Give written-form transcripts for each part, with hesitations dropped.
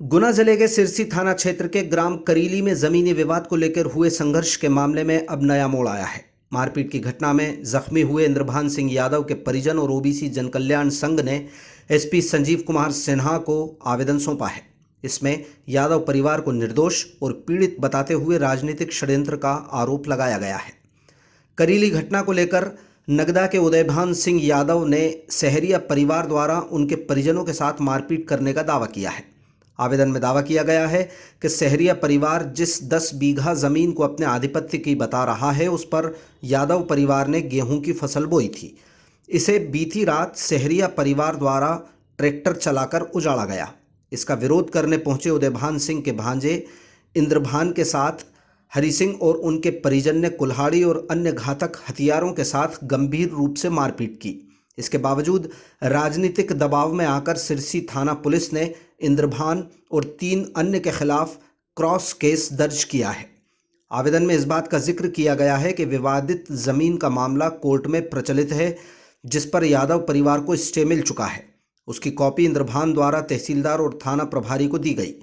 गुना जिले के सिरसी थाना क्षेत्र के ग्राम करीली में जमीनी विवाद को लेकर हुए संघर्ष के मामले में अब नया मोड़ आया है। मारपीट की घटना में जख्मी हुए इंद्रभान सिंह यादव के परिजन और ओबीसी जनकल्याण संघ ने एसपी संजीव कुमार सिन्हा को आवेदन सौंपा है। इसमें यादव परिवार को निर्दोष और पीड़ित बताते हुए राजनीतिक षड्यंत्र का आरोप लगाया गया है। करीली घटना को लेकर नगदा के उदयभान सिंह यादव ने सहरिया परिवार द्वारा उनके परिजनों के साथ मारपीट करने का दावा किया है। आवेदन में दावा किया गया है कि सहरिया परिवार जिस 10 बीघा जमीन को अपने आधिपत्य की बता रहा है, उस पर यादव परिवार ने गेहूं की फसल बोई थी। इसे बीती रात सहरिया परिवार द्वारा ट्रैक्टर चलाकर उजाड़ा गया। इसका विरोध करने पहुंचे उदयभान सिंह के भांजे इंद्रभान के साथ हरि सिंह और उनके परिजन ने कुल्हाड़ी और अन्य घातक हथियारों के साथ गंभीर रूप से मारपीट की। इसके बावजूद राजनीतिक दबाव में आकर सिरसी थाना पुलिस ने इंद्रभान और 3 अन्य के खिलाफ क्रॉस केस दर्ज किया है। आवेदन में इस बात का जिक्र किया गया है कि विवादित जमीन का मामला कोर्ट में प्रचलित है, जिस पर यादव परिवार को स्टे मिल चुका है। उसकी कॉपी इंद्रभान द्वारा तहसीलदार और थाना प्रभारी को दी गई,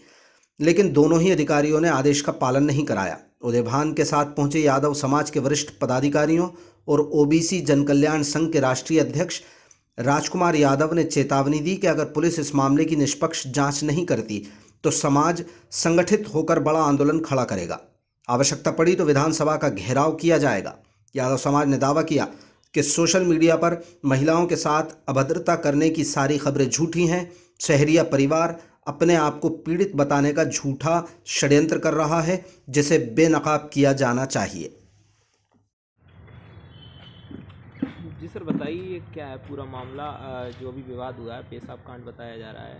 लेकिन दोनों ही अधिकारियों ने आदेश का पालन नहीं कराया। उदयभान के साथ पहुंचे यादव समाज के वरिष्ठ पदाधिकारियों और ओबीसी जनकल्याण संघ के राष्ट्रीय अध्यक्ष राजकुमार यादव ने चेतावनी दी कि अगर पुलिस इस मामले की निष्पक्ष जांच नहीं करती तो समाज संगठित होकर बड़ा आंदोलन खड़ा करेगा। आवश्यकता पड़ी तो विधानसभा का घेराव किया जाएगा। यादव समाज ने दावा किया कि सोशल मीडिया पर महिलाओं के साथ अभद्रता करने की सारी खबरें झूठी हैं। सहरिया परिवार अपने आप को पीड़ित बताने का झूठा षड्यंत्र कर रहा है, जिसे बेनकाब किया जाना चाहिए। जी सर, बताइए क्या है पूरा मामला। जो अभी विवाद हुआ है, पेशाब कांड बताया जा रहा है,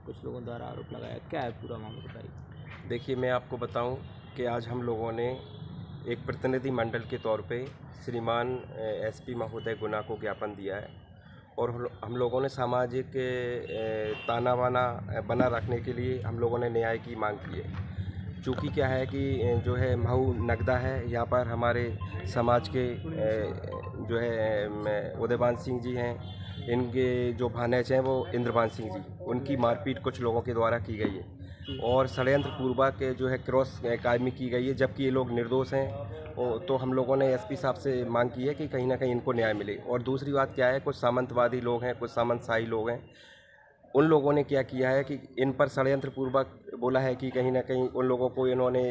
कुछ लोगों द्वारा आरोप लगाया, क्या है पूरा मामला बताइए। देखिए, मैं आपको बताऊं कि आज हम लोगों ने एक प्रतिनिधि मंडल के तौर पे श्रीमान एसपी महोदय गुना को ज्ञापन दिया है और हम लोगों ने सामाजिक ताना बाना बना रखने के लिए हम लोगों ने न्याय की मांग की है। चूँकि क्या है कि जो है महू नगदा है, यहाँ पर हमारे समाज के जो है उदयभान सिंह जी हैं, इनके जो भानेज हैं वो इंद्रभान सिंह जी, उनकी मारपीट कुछ लोगों के द्वारा की गई है और षड्यंत्र पूर्वक जो है क्रॉस कायमी की गई है, जबकि ये लोग निर्दोष हैं। तो हम लोगों ने एसपी साहब से मांग की है कि कहीं ना कहीं इनको न्याय मिले। और दूसरी बात क्या है, कुछ सामंतवादी लोग हैं, कुछ सामंतशाही लोग हैं, उन लोगों ने क्या किया है कि इन पर षड्यंत्र पूर्वक बोला है कि कहीं ना कहीं उन लोगों को इन्होंने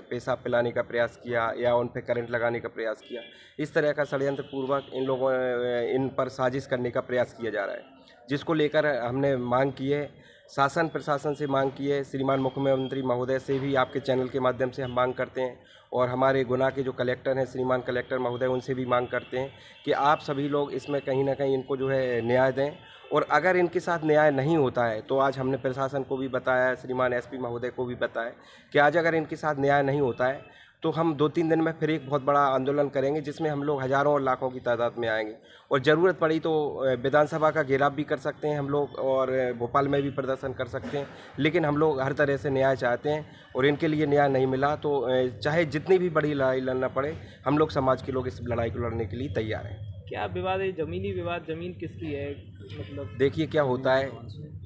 पेशाब पिलाने का प्रयास किया या उन पर करंट लगाने का प्रयास किया। इस तरह का षड्यंत्र पूर्वक इन पर साजिश करने का प्रयास किया जा रहा है, जिसको लेकर हमने मांग की है, शासन प्रशासन से मांग की है, श्रीमान मुख्यमंत्री महोदय से भी आपके चैनल के माध्यम से हम मांग करते हैं और हमारे गुना के जो कलेक्टर हैं श्रीमान कलेक्टर महोदय, उनसे भी मांग करते हैं कि आप सभी लोग इसमें कहीं ना कहीं इनको जो है न्याय दें। और अगर इनके साथ न्याय नहीं होता है तो आज हमने प्रशासन को भी बताया, श्रीमान एसपी महोदय को भी बताया कि आज अगर इनके साथ न्याय नहीं होता है तो हम 2-3 दिन में फिर एक बहुत बड़ा आंदोलन करेंगे, जिसमें हम लोग हज़ारों और लाखों की तादाद में आएंगे और ज़रूरत पड़ी तो विधानसभा का घेराव भी कर सकते हैं हम लोग और भोपाल में भी प्रदर्शन कर सकते हैं। लेकिन हम लोग हर तरह से न्याय चाहते हैं और इनके लिए न्याय नहीं मिला तो चाहे जितनी भी बड़ी लड़ाई लड़ना पड़े, हम लोग समाज के लोग इस लड़ाई को लड़ने के लिए तैयार हैं। क्या विवाद है, जमीनी विवाद, जमीन किसकी है? मतलब देखिए, क्या होता है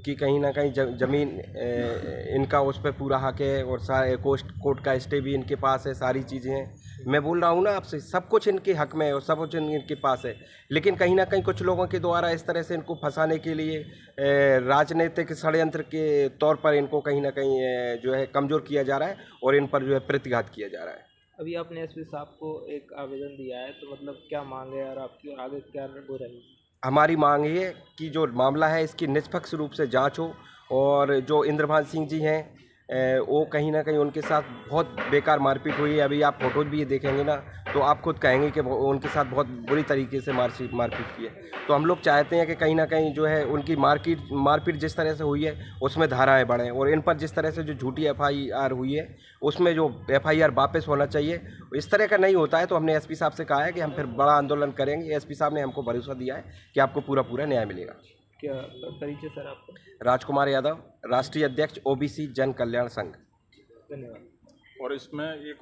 कि कहीं ना कहीं जमीन इनका उस पर पूरा हक है और सारे कोर्ट का स्टे भी इनके पास है, सारी चीज़ें हैं। मैं बोल रहा हूँ ना आपसे, सब कुछ इनके हक में है और सब कुछ इनके पास है। लेकिन कहीं ना कहीं कुछ लोगों के द्वारा इस तरह से इनको फंसाने के लिए राजनीतिक षड्यंत्र के तौर पर इनको कहीं ना कहीं जो है कमज़ोर किया जा रहा है और इन पर जो है प्रतिघात किया जा रहा है। अभी आपने एसपी साहब को एक आवेदन दिया है, तो मतलब क्या मांग है और आपकी और आगे क्या वो रहेगी? हमारी मांग ये कि जो मामला है इसकी निष्पक्ष रूप से जांच हो और जो इंद्रभान सिंह जी हैं वो कहीं ना कहीं उनके साथ बहुत बेकार मारपीट हुई है। अभी आप फोटोज भी ये देखेंगे ना तो आप खुद कहेंगे कि उनके साथ बहुत बुरी तरीके से मारपीट की है। तो हम लोग चाहते हैं कि कहीं ना कहीं जो है उनकी मारपीट जिस तरह से हुई है उसमें धाराएं बढ़ें और इन पर जिस तरह से जो झूठी FIR हुई है उसमें जो FIR वापस होना चाहिए। इस तरह का नहीं होता है तो हमने एसपी साहब से कहा है कि हम फिर बड़ा आंदोलन करेंगे। एसपी साहब ने हमको भरोसा दिया है कि आपको पूरा न्याय मिलेगा। क्या परिचय सर आपका? राजकुमार यादव, राष्ट्रीय अध्यक्ष ओबीसी जन कल्याण संघ। धन्यवाद। और इसमें एक